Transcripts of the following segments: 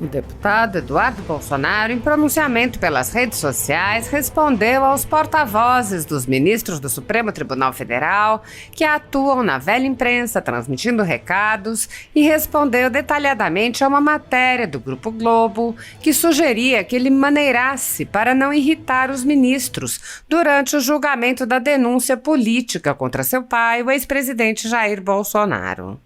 O deputado Eduardo Bolsonaro, em pronunciamento pelas redes sociais, respondeu aos porta-vozes dos ministros do Supremo Tribunal Federal que atuam na velha imprensa transmitindo recados e respondeu detalhadamente a uma matéria do Grupo Globo que sugeria que ele maneirasse para não irritar os ministros durante o julgamento da denúncia política contra seu pai, o ex-presidente Jair Bolsonaro.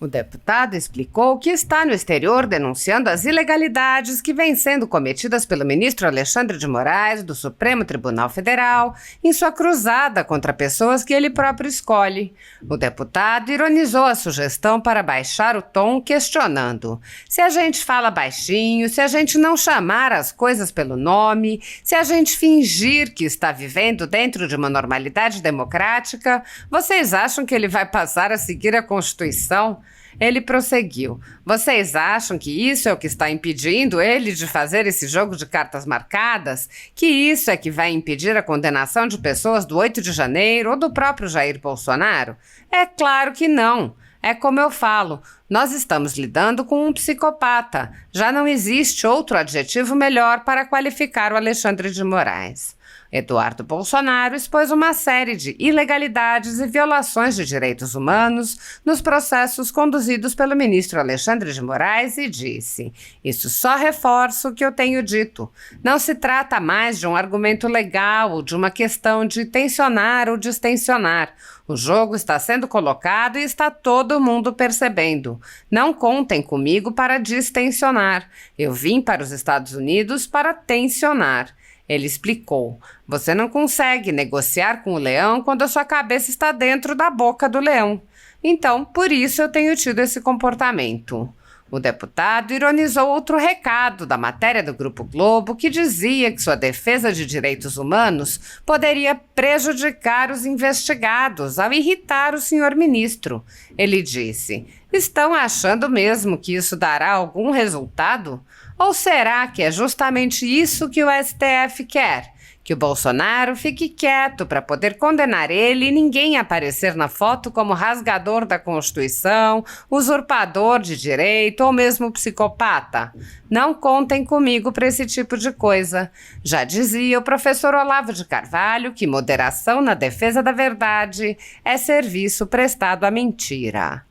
O deputado explicou que está no exterior denunciando as ilegalidades que vêm sendo cometidas pelo ministro Alexandre de Moraes, do Supremo Tribunal Federal, em sua cruzada contra pessoas que ele próprio escolhe. O deputado ironizou a sugestão para baixar o tom, questionando: se a gente fala baixinho, se a gente não chamar as coisas pelo nome, se a gente fingir que está vivendo dentro de uma normalidade democrática, vocês acham que ele vai passar a seguir a Constituição? Ele prosseguiu: vocês acham que isso é o que está impedindo ele de fazer esse jogo de cartas marcadas? Que isso é que vai impedir a condenação de pessoas do 8 de janeiro ou do próprio Jair Bolsonaro? É claro que não. É como eu falo, nós estamos lidando com um psicopata. Já não existe outro adjetivo melhor para qualificar o Alexandre de Moraes. Eduardo Bolsonaro expôs uma série de ilegalidades e violações de direitos humanos nos processos conduzidos pelo ministro Alexandre de Moraes e disse: isso só reforça o que eu tenho dito. Não se trata mais de um argumento legal ou de uma questão de tensionar ou distensionar. O jogo está sendo colocado e está todo mundo percebendo. Não contem comigo para distensionar. Eu vim para os Estados Unidos para tensionar. Ele explicou: você não consegue negociar com o leão quando a sua cabeça está dentro da boca do leão. Então, por isso eu tenho tido esse comportamento. O deputado ironizou outro recado da matéria do Grupo Globo que dizia que sua defesa de direitos humanos poderia prejudicar os investigados ao irritar o senhor ministro. Ele disse: estão achando mesmo que isso dará algum resultado? Ou será que é justamente isso que o STF quer? Que o Bolsonaro fique quieto para poder condenar ele e ninguém aparecer na foto como rasgador da Constituição, usurpador de direito ou mesmo psicopata? Não contem comigo para esse tipo de coisa. Já dizia o professor Olavo de Carvalho que moderação na defesa da verdade é serviço prestado à mentira.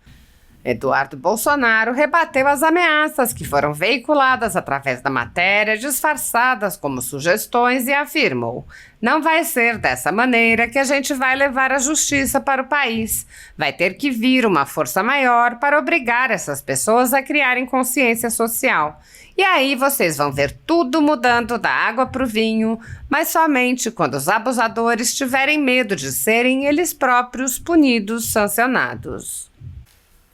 Eduardo Bolsonaro rebateu as ameaças que foram veiculadas através da matéria, disfarçadas como sugestões, e afirmou: não vai ser dessa maneira que a gente vai levar a justiça para o país. Vai ter que vir uma força maior para obrigar essas pessoas a criarem consciência social. E aí vocês vão ver tudo mudando da água para o vinho, mas somente quando os abusadores tiverem medo de serem eles próprios punidos, sancionados.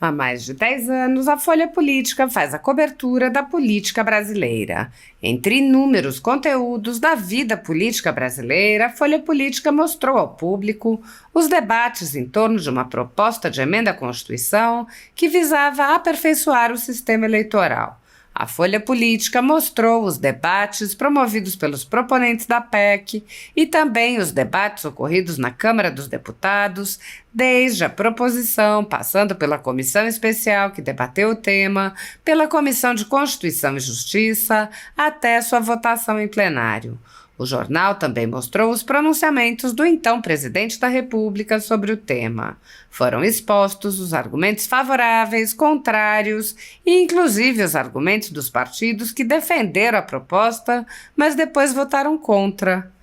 Há mais de 10 anos, a Folha Política faz a cobertura da política brasileira. Entre inúmeros conteúdos da vida política brasileira, a Folha Política mostrou ao público os debates em torno de uma proposta de emenda à Constituição que visava aperfeiçoar o sistema eleitoral. A Folha Política mostrou os debates promovidos pelos proponentes da PEC e também os debates ocorridos na Câmara dos Deputados, desde a proposição, passando pela comissão especial que debateu o tema, pela Comissão de Constituição e Justiça, até sua votação em plenário. O jornal também mostrou os pronunciamentos do então presidente da República sobre o tema. Foram expostos os argumentos favoráveis, contrários e inclusive os argumentos dos partidos que defenderam a proposta, mas depois votaram contra.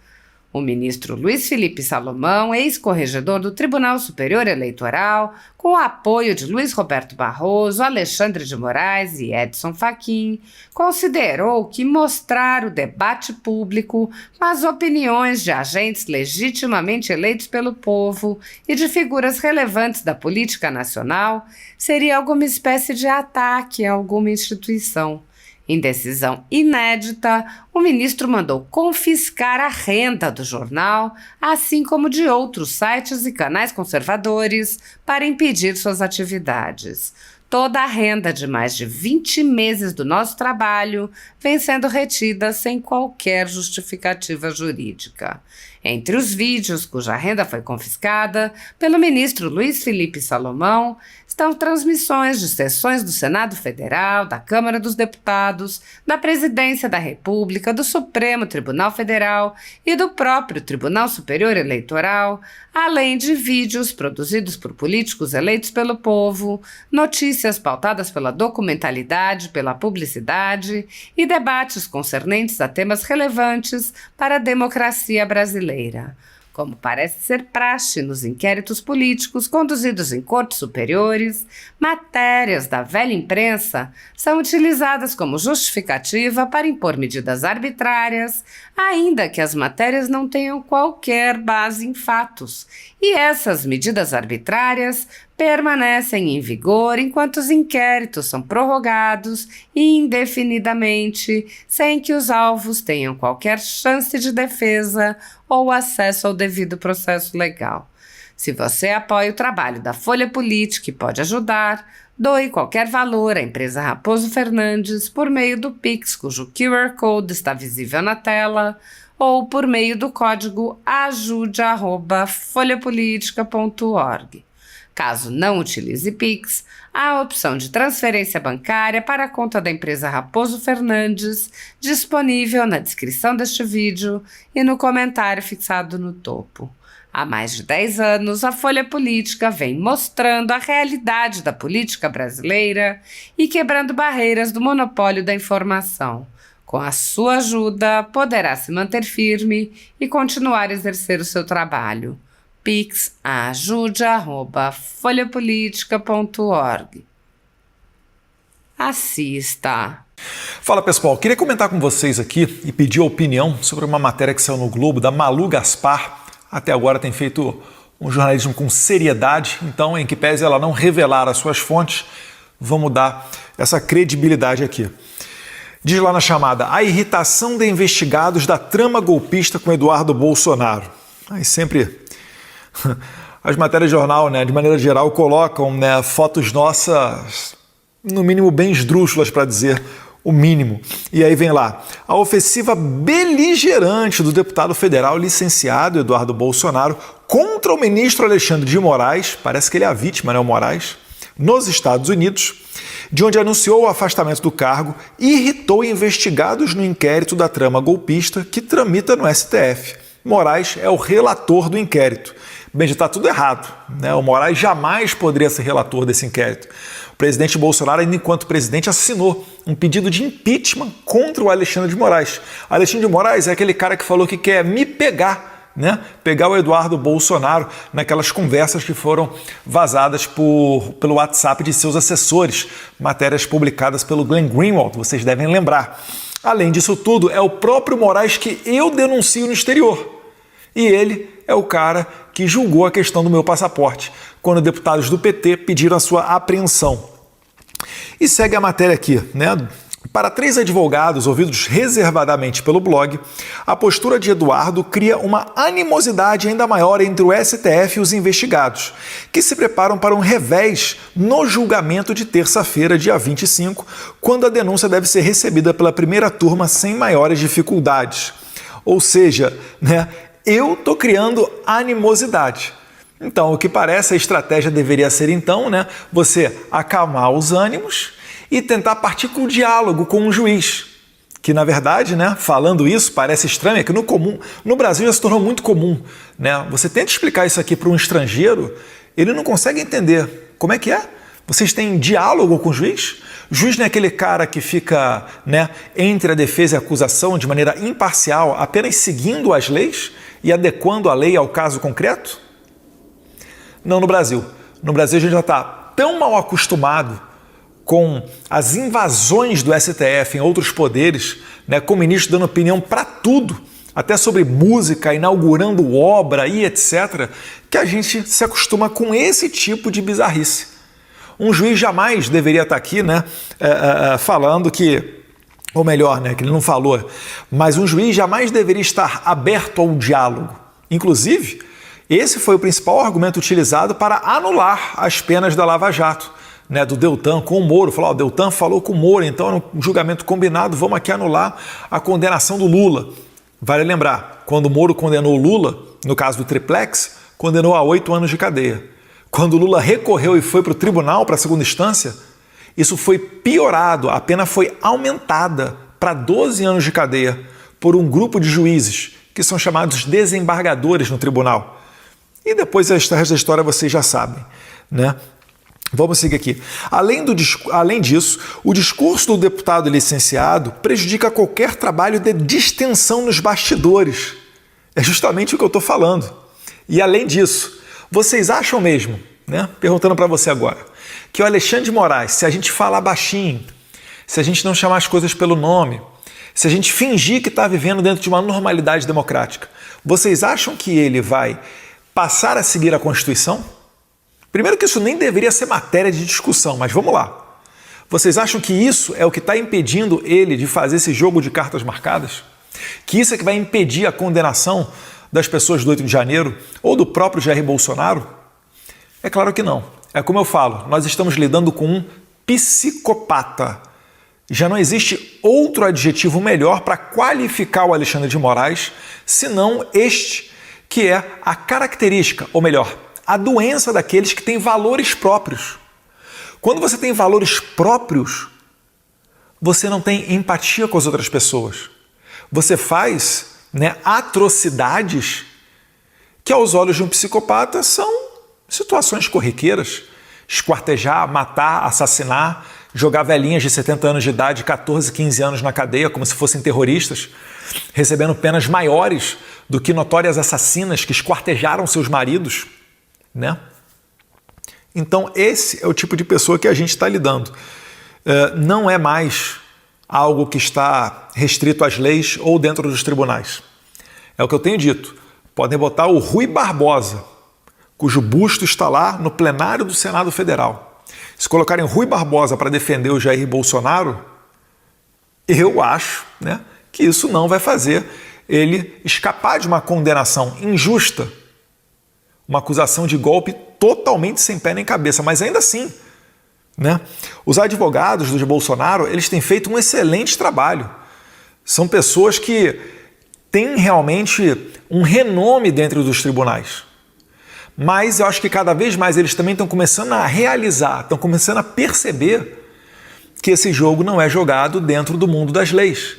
O ministro Luiz Felipe Salomão, ex-corregedor do Tribunal Superior Eleitoral, com o apoio de Luiz Roberto Barroso, Alexandre de Moraes e Edson Fachin, considerou que mostrar o debate público com as opiniões de agentes legitimamente eleitos pelo povo e de figuras relevantes da política nacional seria alguma espécie de ataque a alguma instituição. Em decisão inédita, o ministro mandou confiscar a renda do jornal, assim como de outros sites e canais conservadores, para impedir suas atividades. Toda a renda de mais de 20 meses do nosso trabalho vem sendo retida sem qualquer justificativa jurídica. Entre os vídeos cuja renda foi confiscada pelo ministro Luiz Felipe Salomão estão transmissões de sessões do Senado Federal, da Câmara dos Deputados, da Presidência da República, do Supremo Tribunal Federal e do próprio Tribunal Superior Eleitoral, além de vídeos produzidos por políticos eleitos pelo povo, notícias pautadas pela documentalidade, pela publicidade e debates concernentes a temas relevantes para a democracia brasileira. Como parece ser praxe nos inquéritos políticos conduzidos em cortes superiores, matérias da velha imprensa são utilizadas como justificativa para impor medidas arbitrárias, ainda que as matérias não tenham qualquer base em fatos. E essas medidas arbitrárias permanecem em vigor enquanto os inquéritos são prorrogados indefinidamente, sem que os alvos tenham qualquer chance de defesa ou acesso ao devido processo legal. Se você apoia o trabalho da Folha Política e pode ajudar, doe qualquer valor à empresa Raposo Fernandes por meio do Pix, cujo QR Code está visível na tela, ou por meio do código ajude@folhapolitica.org. Caso não utilize Pix, há a opção de transferência bancária para a conta da empresa Raposo Fernandes, disponível na descrição deste vídeo e no comentário fixado no topo. Há mais de 10 anos, a Folha Política vem mostrando a realidade da política brasileira e quebrando barreiras do monopólio da informação. Com a sua ajuda, poderá se manter firme e continuar a exercer o seu trabalho. Pix ajude@folhapolitica.org. Assista. Fala pessoal, queria comentar com vocês aqui e pedir a opinião sobre uma matéria que saiu no Globo da Malu Gaspar. Até agora tem feito um jornalismo com seriedade, então em que pese ela não revelar as suas fontes, vamos dar essa credibilidade aqui. Diz lá na chamada: a irritação de investigados da trama golpista com Eduardo Bolsonaro. Aí sempre as matérias de jornal, né, de maneira geral, colocam, né, fotos nossas, no mínimo bem esdrúxulas, para dizer o mínimo. E aí vem lá: a ofensiva beligerante do deputado federal licenciado Eduardo Bolsonaro contra o ministro Alexandre de Moraes, parece que ele é a vítima, né, o Moraes, nos Estados Unidos, de onde anunciou o afastamento do cargo, irritou investigados no inquérito da trama golpista que tramita no STF. Moraes é o relator do inquérito. Bem, já está tudo errado, né? O Moraes jamais poderia ser relator desse inquérito. O presidente Bolsonaro, ainda enquanto presidente, assinou um pedido de impeachment contra o Alexandre de Moraes. Alexandre de Moraes é aquele cara que falou que quer me pegar, né? Pegar o Eduardo Bolsonaro naquelas conversas que foram vazadas pelo WhatsApp de seus assessores, matérias publicadas pelo Glenn Greenwald, vocês devem lembrar. Além disso tudo, é o próprio Moraes que eu denuncio no exterior. E ele é o cara que julgou a questão do meu passaporte, quando deputados do PT pediram a sua apreensão. E segue a matéria aqui, né? Para 3 advogados ouvidos reservadamente pelo blog, a postura de Eduardo cria uma animosidade ainda maior entre o STF e os investigados, que se preparam para um revés no julgamento de terça-feira, dia 25, quando a denúncia deve ser recebida pela primeira turma sem maiores dificuldades. Ou seja, né, eu estou criando animosidade. Então, o que parece, a estratégia deveria ser, então, né, você acalmar os ânimos e tentar partir com o diálogo com o juiz. Que, na verdade, né, falando isso, parece estranho, é que no Brasil já se tornou muito comum, né? Você tenta explicar isso aqui para um estrangeiro, ele não consegue entender. Como é que é? Vocês têm diálogo com o juiz? O juiz não é aquele cara que fica, né, entre a defesa e a acusação de maneira imparcial, apenas seguindo as leis e adequando a lei ao caso concreto? Não no Brasil. No Brasil a gente já está tão mal acostumado com as invasões do STF em outros poderes, né, com o ministro dando opinião para tudo, até sobre música, inaugurando obra e etc., que a gente se acostuma com esse tipo de bizarrice. Um juiz jamais deveria estar aqui, né, falando que, ou melhor, né, que ele não falou, mas um juiz jamais deveria estar aberto ao diálogo. Inclusive, esse foi o principal argumento utilizado para anular as penas da Lava Jato, né, do Deltan com o Moro, falou, o Deltan falou com o Moro, então era um julgamento combinado, vamos aqui anular a condenação do Lula. Vale lembrar, quando o Moro condenou o Lula, no caso do triplex, condenou a 8 anos de cadeia. Quando o Lula recorreu e foi para o tribunal, para a segunda instância, isso foi piorado, a pena foi aumentada para 12 anos de cadeia por um grupo de juízes, que são chamados desembargadores no tribunal. E depois o resto da história vocês já sabem, né? Vamos seguir aqui. Além disso, o discurso do deputado licenciado prejudica qualquer trabalho de distensão nos bastidores. É justamente o que eu estou falando. E além disso, vocês acham mesmo, né? Perguntando para você agora, que o Alexandre de Moraes, se a gente falar baixinho, se a gente não chamar as coisas pelo nome, se a gente fingir que está vivendo dentro de uma normalidade democrática, vocês acham que ele vai passar a seguir a Constituição? Primeiro que isso nem deveria ser matéria de discussão, mas vamos lá. Vocês acham que isso é o que está impedindo ele de fazer esse jogo de cartas marcadas? Que isso é que vai impedir a condenação das pessoas do 8 de janeiro ou do próprio Jair Bolsonaro? É claro que não. É como eu falo, nós estamos lidando com um psicopata. Já não existe outro adjetivo melhor para qualificar o Alexandre de Moraes, senão este, que é a característica, ou melhor, a doença daqueles que têm valores próprios. Quando você tem valores próprios, você não tem empatia com as outras pessoas. Você faz, né, atrocidades que aos olhos de um psicopata são situações corriqueiras. Esquartejar, matar, assassinar, jogar velhinhas de 70 anos de idade, 14, 15 anos na cadeia como se fossem terroristas, recebendo penas maiores do que notórias assassinas que esquartejaram seus maridos, né? Então esse é o tipo de pessoa que a gente está lidando. Não é mais algo que está restrito às leis ou dentro dos tribunais. É o que eu tenho dito. Podem botar o Rui Barbosa, cujo busto está lá no plenário do Senado Federal. Se colocarem Rui Barbosa para defender o Jair Bolsonaro, eu acho, né, que isso não vai fazer ele escapar de uma condenação injusta, uma acusação de golpe totalmente sem pé nem cabeça, mas ainda assim, né, os advogados do Bolsonaro, eles têm feito um excelente trabalho. São pessoas que têm realmente um renome dentro dos tribunais. Mas eu acho que cada vez mais eles também estão começando a realizar, estão começando a perceber que esse jogo não é jogado dentro do mundo das leis.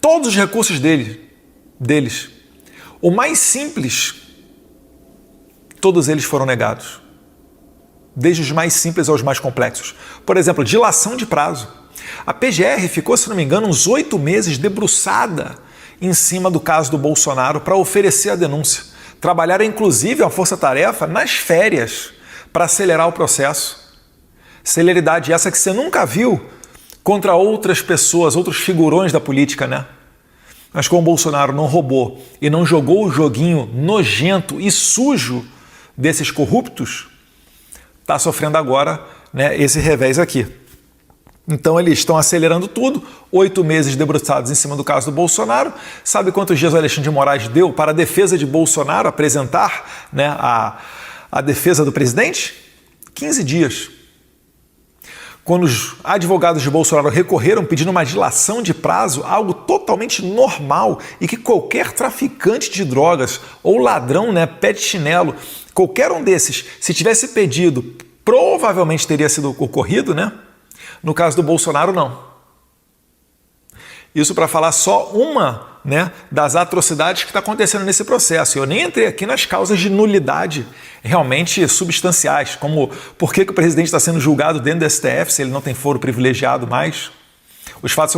Todos os recursos deles, o mais simples, todos eles foram negados. Desde os mais simples aos mais complexos. Por exemplo, dilação de prazo. A PGR ficou, se não me engano, uns 8 meses debruçada em cima do caso do Bolsonaro para oferecer a denúncia. Trabalharam, inclusive, a força-tarefa nas férias para acelerar o processo. Celeridade essa que você nunca viu contra outras pessoas, outros figurões da política, né? Mas como o Bolsonaro não roubou e não jogou o joguinho nojento e sujo desses corruptos, está sofrendo agora, né, esse revés aqui. Então eles estão acelerando tudo, 8 meses debruçados em cima do caso do Bolsonaro. Sabe quantos dias o Alexandre de Moraes deu para a defesa de Bolsonaro apresentar, né, a defesa do presidente? 15 dias. Quando os advogados de Bolsonaro recorreram pedindo uma dilação de prazo, algo totalmente normal e que qualquer traficante de drogas ou ladrão, né, pé de chinelo, qualquer um desses, se tivesse pedido, provavelmente teria sido ocorrido, né? No caso do Bolsonaro, não. Isso para falar só uma, né, das atrocidades que está acontecendo nesse processo. Eu nem entrei aqui nas causas de nulidade realmente substanciais, como por que o presidente está sendo julgado dentro do STF se ele não tem foro privilegiado mais. Os fatos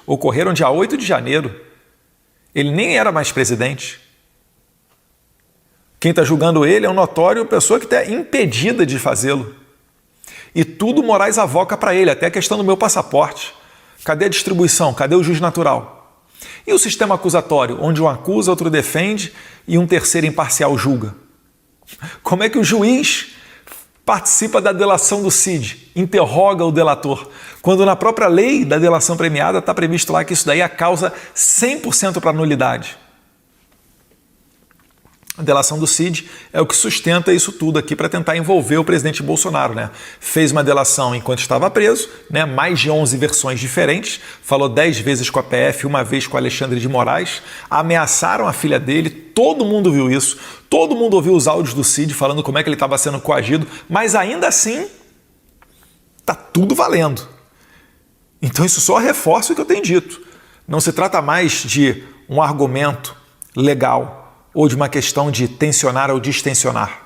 ocorreram dia 8 de janeiro. Ele nem era mais presidente. Quem está julgando ele é um notório pessoa que está impedida de fazê-lo. E tudo Moraes avoca para ele, até a questão do meu passaporte. Cadê a distribuição? Cadê o juiz natural? E o sistema acusatório, onde um acusa, outro defende e um terceiro imparcial julga? Como é que o juiz participa da delação do CID, interroga o delator, quando na própria lei da delação premiada está previsto lá que isso daí é a causa 100% para nulidade? A delação do Cid é o que sustenta isso tudo aqui para tentar envolver o presidente Bolsonaro, né? Fez uma delação enquanto estava preso, né? Mais de 11 versões diferentes, falou 10 vezes com a PF, uma vez com Alexandre de Moraes, ameaçaram a filha dele, todo mundo viu isso, todo mundo ouviu os áudios do Cid falando como é que ele estava sendo coagido, mas ainda assim tá tudo valendo. Então isso só reforça o que eu tenho dito. Não se trata mais de um argumento legal ou de uma questão de tensionar ou distensionar.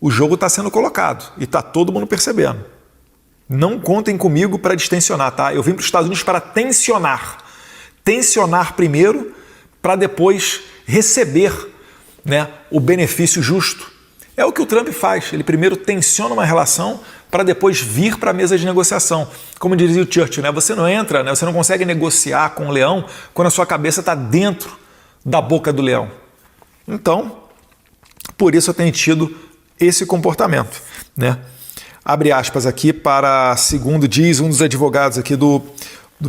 O jogo está sendo colocado e está todo mundo percebendo. Não contem comigo para distensionar, tá? Eu vim para os Estados Unidos para tensionar. Tensionar primeiro para depois receber, né, o benefício justo. É o que o Trump faz. Ele primeiro tensiona uma relação para depois vir para a mesa de negociação. Como dizia o Churchill, né? Você não entra, né? Você não consegue negociar com o leão quando a sua cabeça está dentro da boca do leão. Então, por isso eu tenho tido esse comportamento, né? Abre aspas aqui para, segundo diz um dos advogados aqui do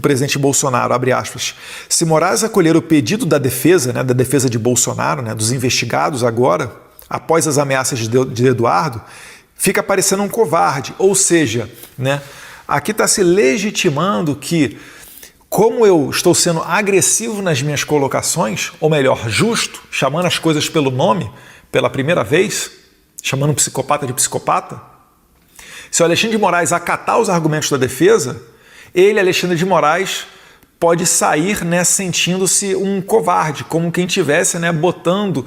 presidente Bolsonaro, abre aspas. Se Moraes acolher o pedido da defesa, né, da defesa de Bolsonaro, né, dos investigados agora, após as ameaças de Eduardo, fica parecendo um covarde. Ou seja, né, aqui está se legitimando que, como eu estou sendo agressivo nas minhas colocações, ou melhor, justo, chamando as coisas pelo nome, pela primeira vez, chamando um psicopata de psicopata, se o Alexandre de Moraes acatar os argumentos da defesa, ele, Alexandre de Moraes, pode sair, né, sentindo-se um covarde, como quem estivesse, né, botando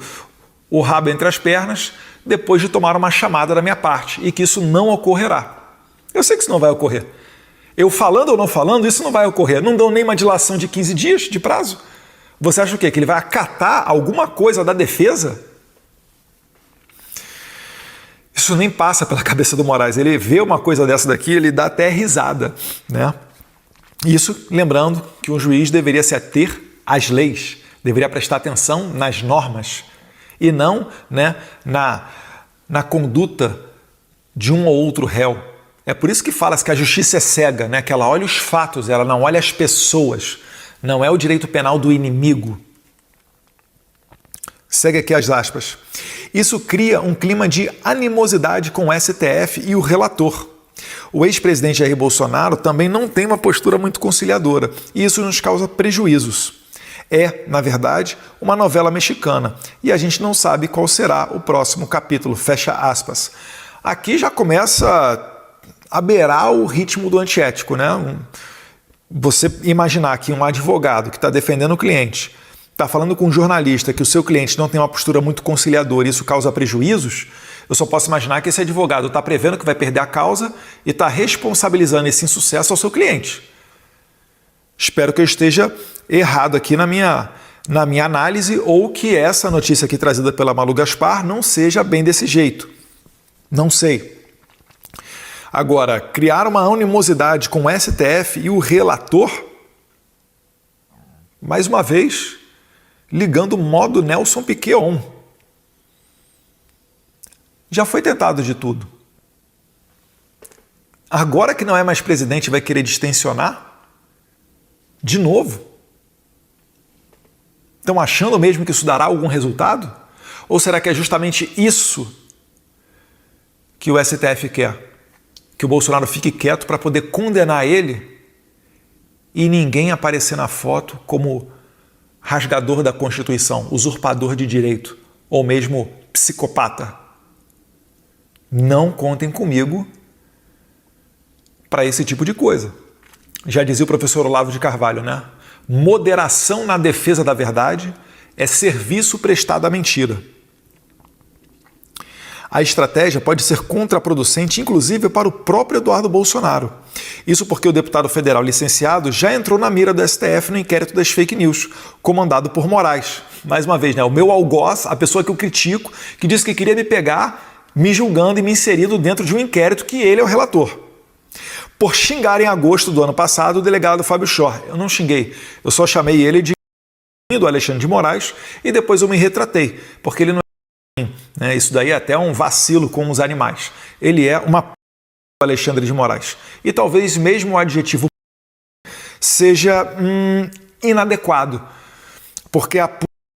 o rabo entre as pernas depois de tomar uma chamada da minha parte, e que isso não ocorrerá. Eu sei que isso não vai ocorrer. Eu falando ou não falando, isso não vai ocorrer. Não dão nem uma dilação de 15 dias de prazo. Você acha o quê? Que ele vai acatar alguma coisa da defesa? Isso nem passa pela cabeça do Moraes. Ele vê uma coisa dessa daqui, ele dá até risada, né? Isso lembrando que um juiz deveria se ater às leis, deveria prestar atenção nas normas e não, né, na conduta de um ou outro réu. É por isso que fala-se que a justiça é cega, né? Que ela olha os fatos, ela não olha as pessoas. Não é o direito penal do inimigo. Segue aqui as aspas. Isso cria um clima de animosidade com o STF e o relator. O ex-presidente Jair Bolsonaro também não tem uma postura muito conciliadora e isso nos causa prejuízos. É, na verdade, uma novela mexicana e a gente não sabe qual será o próximo capítulo, fecha aspas. Aqui já começa a beirar o ritmo do antiético, né? Você imaginar que um advogado que está defendendo o cliente está falando com um jornalista que o seu cliente não tem uma postura muito conciliadora e isso causa prejuízos, eu só posso imaginar que esse advogado está prevendo que vai perder a causa e está responsabilizando esse insucesso ao seu cliente. Espero que eu esteja errado aqui na minha análise ou que essa notícia aqui trazida pela Malu Gaspar não seja bem desse jeito. Não sei. Agora, criar uma animosidade com o STF e o relator, mais uma vez, ligando o modo Nelson Piquet on. Já foi tentado de tudo. Agora que não é mais presidente, vai querer distensionar? De novo? Estão achando mesmo que isso dará algum resultado? Ou será que é justamente isso que o STF quer? Que o Bolsonaro fique quieto para poder condenar ele e ninguém aparecer na foto como rasgador da Constituição, usurpador de direito ou mesmo psicopata. Não contem comigo para esse tipo de coisa. Já dizia o professor Olavo de Carvalho, né? Moderação na defesa da verdade é serviço prestado à mentira. A estratégia pode ser contraproducente, inclusive para o próprio Eduardo Bolsonaro. Isso porque o deputado federal licenciado já entrou na mira do STF no inquérito das fake news, comandado por Moraes. Mais uma vez, né, o meu algoz, a pessoa que eu critico, que disse que queria me pegar, me julgando e me inserindo dentro de um inquérito que ele é o relator. Por xingar em agosto do ano passado o delegado Fábio Schor. Eu não xinguei, eu só chamei ele de do Alexandre de Moraes e depois eu me retratei, porque ele não é, isso daí é até um vacilo com os animais. Ele é uma p... Alexandre de Moraes. E talvez mesmo o adjetivo seja inadequado, porque a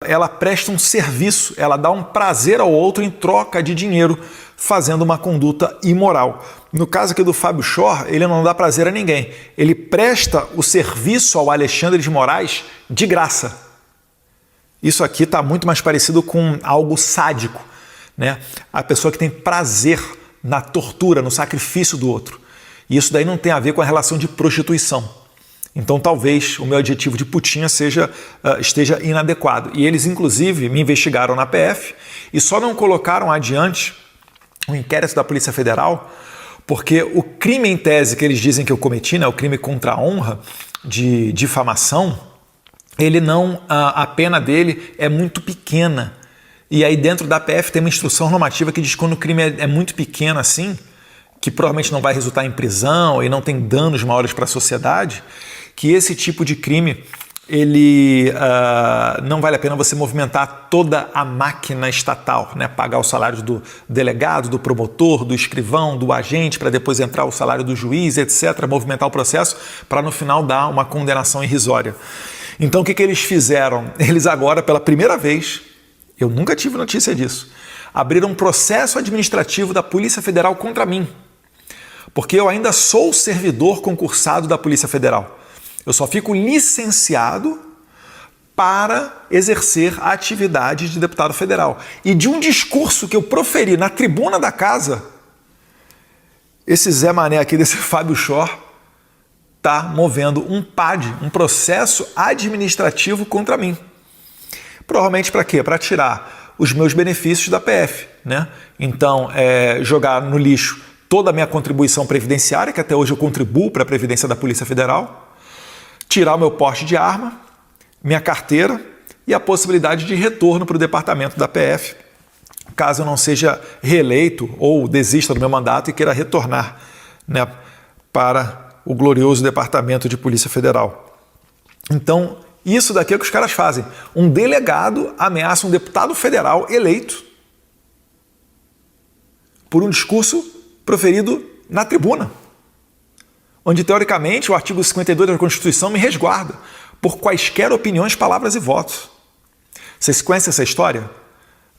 ela presta um serviço, ela dá um prazer ao outro em troca de dinheiro, fazendo uma conduta imoral. No caso aqui do Fábio Shor, ele não dá prazer a ninguém. Ele presta o serviço ao Alexandre de Moraes de graça. Isso aqui está muito mais parecido com algo sádico, né? A pessoa que tem prazer na tortura, no sacrifício do outro. E isso daí não tem a ver com a relação de prostituição. Então talvez o meu adjetivo de putinha esteja inadequado. E eles inclusive me investigaram na PF e só não colocaram adiante o inquérito da Polícia Federal porque o crime em tese que eles dizem que eu cometi, né, o crime contra a honra de difamação, ele não, a pena dele é muito pequena. E aí dentro da PF tem uma instrução normativa que diz que quando o crime é muito pequeno assim, que provavelmente não vai resultar em prisão e não tem danos maiores para a sociedade, que esse tipo de crime ele não vale a pena você movimentar toda a máquina estatal, né? Pagar o salário do delegado, do promotor, do escrivão, do agente, para depois entrar o salário do juiz, etc., movimentar o processo para no final dar uma condenação irrisória. Então o que eles fizeram? Eles agora, pela primeira vez, eu nunca tive notícia disso, abriram um processo administrativo da Polícia Federal contra mim, porque eu ainda sou servidor concursado da Polícia Federal. Eu só fico licenciado para exercer a atividade de deputado federal. E de um discurso que eu proferi na tribuna da casa, esse Zé Mané aqui, desse Fábio Shor, está movendo um PAD, um processo administrativo contra mim. Provavelmente para quê? Para tirar os meus benefícios da PF, né? Então, jogar no lixo toda a minha contribuição previdenciária, que até hoje eu contribuo para a Previdência da Polícia Federal, tirar o meu porte de arma, minha carteira e a possibilidade de retorno para o departamento da PF, caso eu não seja reeleito ou desista do meu mandato e queira retornar, né, para o glorioso Departamento de Polícia Federal. Então, isso daqui é o que os caras fazem. Um delegado ameaça um deputado federal eleito por um discurso proferido na tribuna, onde, teoricamente, o artigo 52 da Constituição me resguarda por quaisquer opiniões, palavras e votos. Vocês conhecem essa história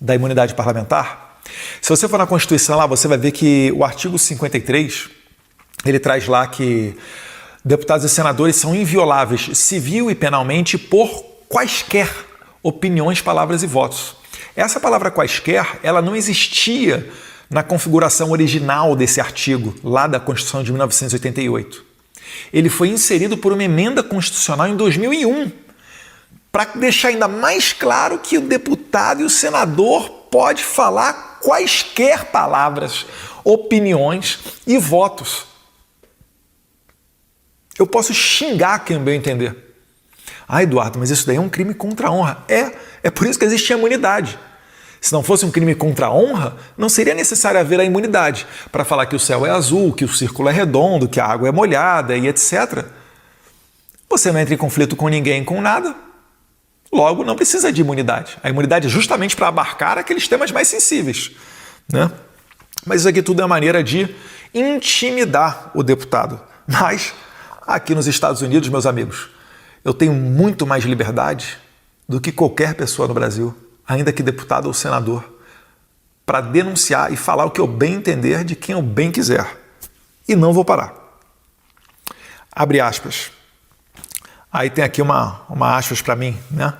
da imunidade parlamentar? Se você for na Constituição lá, você vai ver que o artigo 53, ele traz lá que deputados e senadores são invioláveis civil e penalmente por quaisquer opiniões, palavras e votos. Essa palavra quaisquer, ela não existia na configuração original desse artigo, lá da Constituição de 1988. Ele foi inserido por uma emenda constitucional em 2001, para deixar ainda mais claro que o deputado e o senador pode falar quaisquer palavras, opiniões e votos. Eu posso xingar quem bem entender. Ah, Eduardo, mas isso daí é um crime contra a honra. É por isso que existe a imunidade. Se não fosse um crime contra a honra, não seria necessário haver a imunidade para falar que o céu é azul, que o círculo é redondo, que a água é molhada e etc. Você não entra em conflito com ninguém, com nada. Logo, não precisa de imunidade. A imunidade é justamente para abarcar aqueles temas mais sensíveis, né? Mas isso aqui tudo é maneira de intimidar o deputado. Mas aqui nos Estados Unidos, meus amigos, eu tenho muito mais liberdade do que qualquer pessoa no Brasil, ainda que deputado ou senador, para denunciar e falar o que eu bem entender de quem eu bem quiser. E não vou parar. Abre aspas. Aí tem aqui uma aspas para mim, né?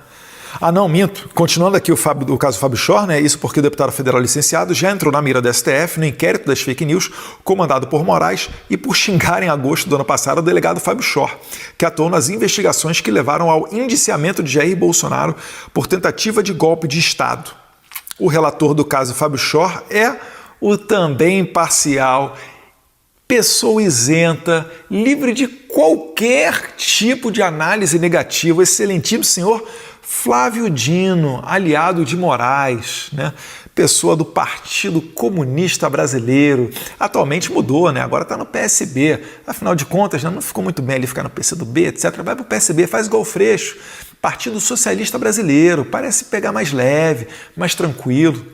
Ah, não, minto. Continuando aqui o caso Fábio Shor, né? Isso porque o deputado federal licenciado já entrou na mira da STF no inquérito das fake news comandado por Moraes e por xingar em agosto do ano passado o delegado Fábio Shor, que atuou nas investigações que levaram ao indiciamento de Jair Bolsonaro por tentativa de golpe de Estado. O relator do caso Fábio Shor é o também imparcial, pessoa isenta, livre de qualquer tipo de análise negativa, excelentíssimo senhor Flávio Dino, aliado de Moraes, né? Pessoa do Partido Comunista Brasileiro. Atualmente mudou, né? Agora está no PSB. Afinal de contas, né? Não ficou muito bem ali ficar no PCdoB, etc. Vai para o PSB, faz igual o Freixo. Partido Socialista Brasileiro. Parece pegar mais leve, mais tranquilo.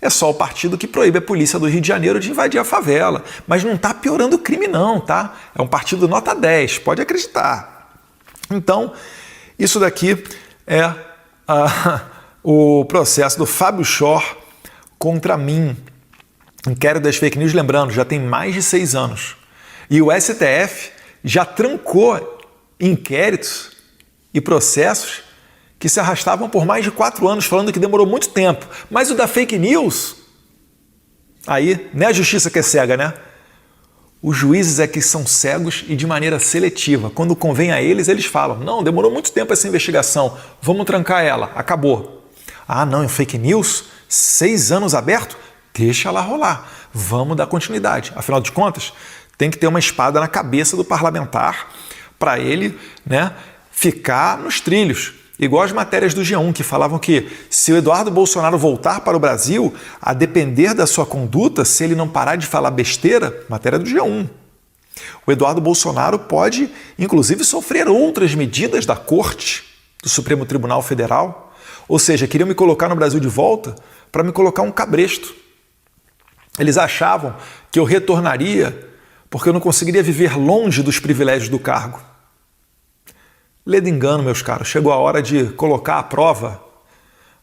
É só o partido que proíbe a polícia do Rio de Janeiro de invadir a favela. Mas não está piorando o crime não, tá? É um partido nota 10, pode acreditar. Então, isso daqui é o processo do Fábio Shor contra mim. Inquérito das fake news, lembrando, já tem mais de 6 anos. E o STF já trancou inquéritos e processos que se arrastavam por mais de 4 anos, falando que demorou muito tempo. Mas o da fake news, aí, não é a justiça que é cega, né? Os juízes é que são cegos e de maneira seletiva. Quando convém a eles, eles falam, não, demorou muito tempo essa investigação, vamos trancar ela, acabou. Ah, não, em fake news, 6 anos aberto? Deixa ela rolar, vamos dar continuidade. Afinal de contas, tem que ter uma espada na cabeça do parlamentar para ele, né, ficar nos trilhos. Igual as matérias do G1, que falavam que se o Eduardo Bolsonaro voltar para o Brasil, a depender da sua conduta, se ele não parar de falar besteira, matéria do G1. O Eduardo Bolsonaro pode, inclusive, sofrer outras medidas da Corte, do Supremo Tribunal Federal. Ou seja, queriam me colocar no Brasil de volta para me colocar um cabresto. Eles achavam que eu retornaria porque eu não conseguiria viver longe dos privilégios do cargo. Ledo engano, meus caros, chegou a hora de colocar à prova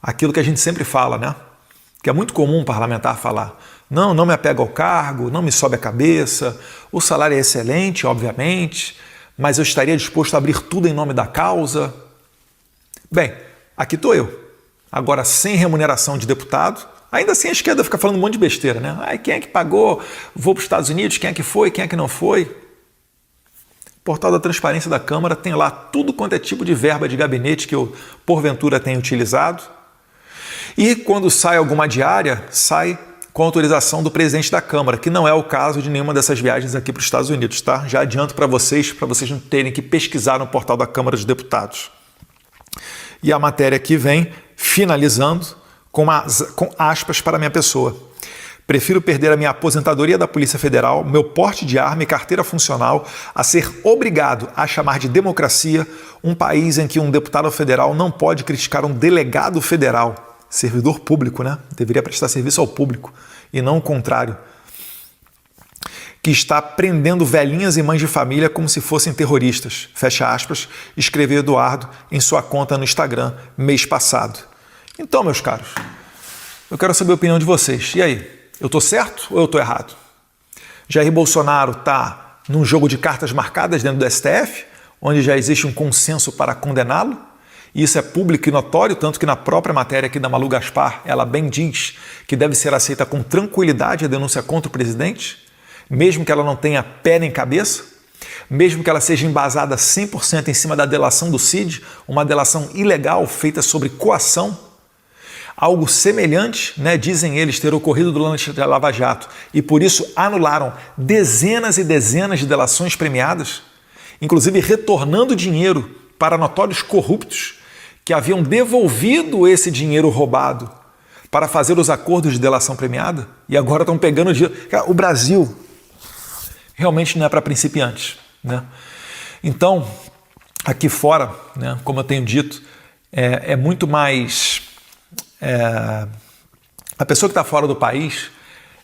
aquilo que a gente sempre fala, né? Que é muito comum um parlamentar falar. Não me apego ao cargo, não me sobe a cabeça, o salário é excelente, obviamente, mas eu estaria disposto a abrir tudo em nome da causa. Bem, aqui estou eu, agora sem remuneração de deputado, ainda assim a esquerda fica falando um monte de besteira, né? Ai, quem é que pagou? Vou para os Estados Unidos, quem é que foi, quem é que não foi? Portal da Transparência da Câmara tem lá tudo quanto é tipo de verba de gabinete que eu, porventura, tenho utilizado. E quando sai alguma diária, sai com autorização do presidente da Câmara, que não é o caso de nenhuma dessas viagens aqui para os Estados Unidos, tá? Já adianto para vocês não terem que pesquisar no portal da Câmara dos Deputados. E a matéria aqui vem finalizando com aspas para a minha pessoa. Prefiro perder a minha aposentadoria da Polícia Federal, meu porte de arma e carteira funcional a ser obrigado a chamar de democracia um país em que um deputado federal não pode criticar um delegado federal, servidor público, né? Deveria prestar serviço ao público e não o contrário, que está prendendo velhinhas e mães de família como se fossem terroristas, fecha aspas, escreveu Eduardo em sua conta no Instagram mês passado. Então, meus caros, eu quero saber a opinião de vocês. E aí? Eu estou certo ou eu estou errado? Jair Bolsonaro está num jogo de cartas marcadas dentro do STF, onde já existe um consenso para condená-lo, e isso é público e notório, tanto que na própria matéria aqui da Malu Gaspar, ela bem diz que deve ser aceita com tranquilidade a denúncia contra o presidente, mesmo que ela não tenha pé nem cabeça, mesmo que ela seja embasada 100% em cima da delação do Cid, uma delação ilegal feita sobre coação. Algo semelhante, né, dizem eles, ter ocorrido durante a Lava Jato e por isso anularam dezenas e dezenas de delações premiadas, inclusive retornando dinheiro para notórios corruptos que haviam devolvido esse dinheiro roubado para fazer os acordos de delação premiada e agora estão pegando dinheiro. O Brasil realmente não é para principiantes, né? Então, aqui fora, né, como eu tenho dito, é muito mais... a pessoa que está fora do país,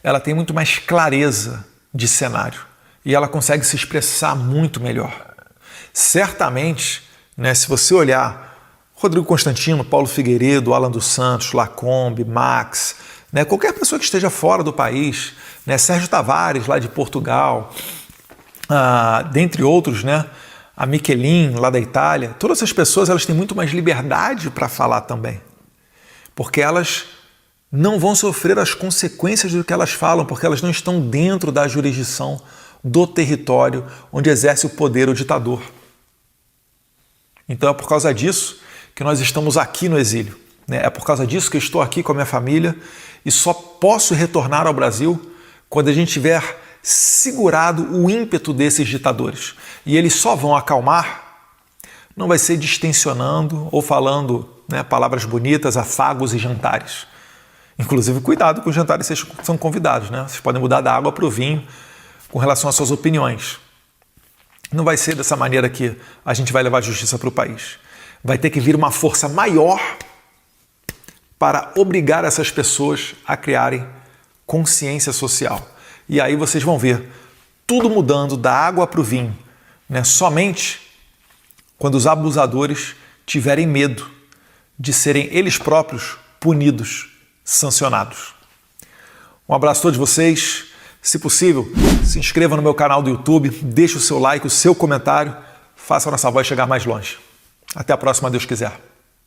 ela tem muito mais clareza de cenário e ela consegue se expressar muito melhor. Certamente, né, se você olhar Rodrigo Constantino, Paulo Figueiredo, Alan dos Santos, Lacombe, Max, né, qualquer pessoa que esteja fora do país, né, Sérgio Tavares, lá de Portugal, dentre outros, né, a Michelin, lá da Itália, todas essas pessoas elas têm muito mais liberdade para falar também. Porque elas não vão sofrer as consequências do que elas falam, porque elas não estão dentro da jurisdição do território onde exerce o poder o ditador. Então é por causa disso que nós estamos aqui no exílio, né? É por causa disso que eu estou aqui com a minha família e só posso retornar ao Brasil quando a gente tiver segurado o ímpeto desses ditadores. E eles só vão acalmar, não vai ser distensionando ou falando, né, palavras bonitas, afagos e jantares. Inclusive, cuidado com os jantares que vocês são convidados, né? Vocês podem mudar da água para o vinho com relação às suas opiniões. Não vai ser dessa maneira que a gente vai levar a justiça para o país. Vai ter que vir uma força maior para obrigar essas pessoas a criarem consciência social. E aí vocês vão ver tudo mudando da água para o vinho, né? Somente quando os abusadores tiverem medo de serem eles próprios punidos, sancionados. Um abraço a todos vocês. Se possível, se inscreva no meu canal do YouTube, deixe o seu like, o seu comentário, faça a nossa voz chegar mais longe. Até a próxima, Deus quiser.